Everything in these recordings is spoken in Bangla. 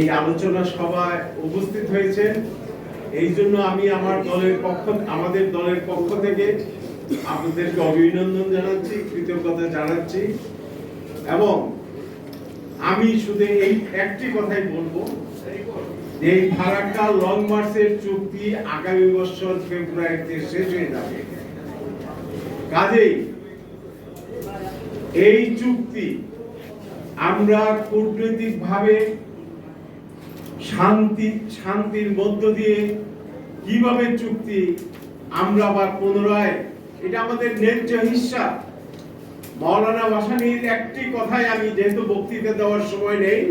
এই আলোচনা সভায় উপস্থিত হয়েছেন। এই জন্য আমি আমাদের দলের পক্ষ থেকে আপনাদেরকে অভিনন্দন জানাচ্ছি, কৃতজ্ঞতা জানাচ্ছি। এবং আমি শুধু এই একটি কথাই বলবো, এই ফারাক্কা লং মার্চের চুক্তি আগামী বছর ফেব্রুয়ারিতে শেষ হয়ে যাবে। কাজেই এই চুক্তি আমরা কূটনৈতিকভাবে শান্তির মধ্য দিয়ে কিভাবে চুক্তি আমরা আবার পুনরায়, এটা আমাদের ন্যায্য হিস্সা। মাওলানা ভাসানীর একটি কথাই আমি, যেহেতু বক্তৃতা দেওয়ার সময় নেই,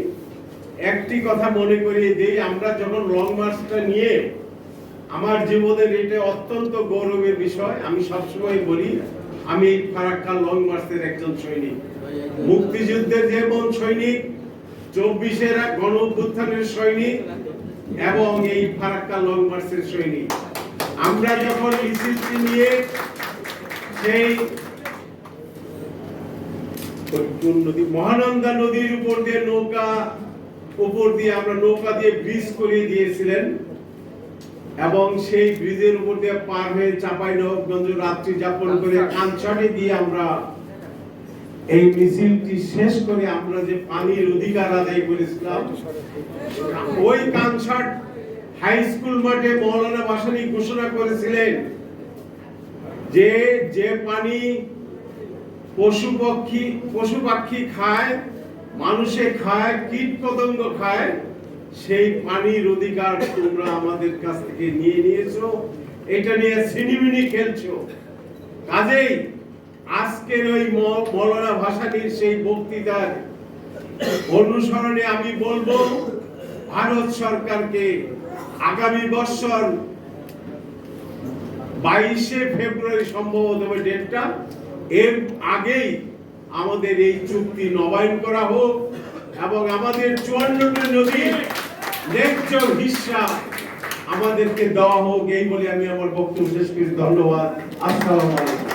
একটি কথা মনে করিয়ে দেই। আমরা যখন লং মার্চটা নিয়ে, আমার জীবনের এটা অত্যন্ত গৌরবের বিষয়। আমি সবসময় বলি আমি ফারাক্কা লং মার্চের একজন সৈনিক, মুক্তিযুদ্ধের যেমন সৈনিক, 24-এর গণ অভ্যুত্থানের সৈনিক এবং এই ফারাক্কা লং মার্চের সৈনিক। আমরা যখন মিছিলটি নিয়ে সেই মহানন্দা নদীর উপর দিয়ে আমরা নৌকা দিয়ে ব্রিজ করিয়ে দিয়েছিলেন এবং সেই ব্রিজের উপর দিয়ে পার হয়ে চাঁপাইনবাবগঞ্জ রাত্রি যাপন করে কানছাটে দিয়ে আমরা এই মিছিলটি শেষ করে আমরা যে পানির অধিকার আদায় করেছিলাম, ওই কানছাট হাই স্কুল মাঠে মাওলানা ভাসানী ঘোষণা করেছিলেন যে পানি পশু পাখি খায়, মানুষে খায়, কীট পতঙ্গ খায়, সেই পানির অধিকার তোমরা আমাদের কাছ থেকে নিয়ে নিয়েছো, এটা নিয়ে ছিনিমিনি খেলছো। কাজেই আজকের ওই মাওলানা ভাসানীর সেই বক্তৃতার অনুসরণে আমি বলবো ভারত সরকারকে আগামী বছর 22শে ফেব্রুয়ারি সম্ভবত ডেটটা, এর আগেই আমাদের এই চুক্তি নবায়ন করা হোক এবং আমাদের 54টি নদীর ন্যায্য হিস্সা আমাদেরকে দেওয়া হোক। এই বলে আমি আমার বক্তব্য শেষ করি। ধন্যবাদ। আসসালামু আলাইকুম।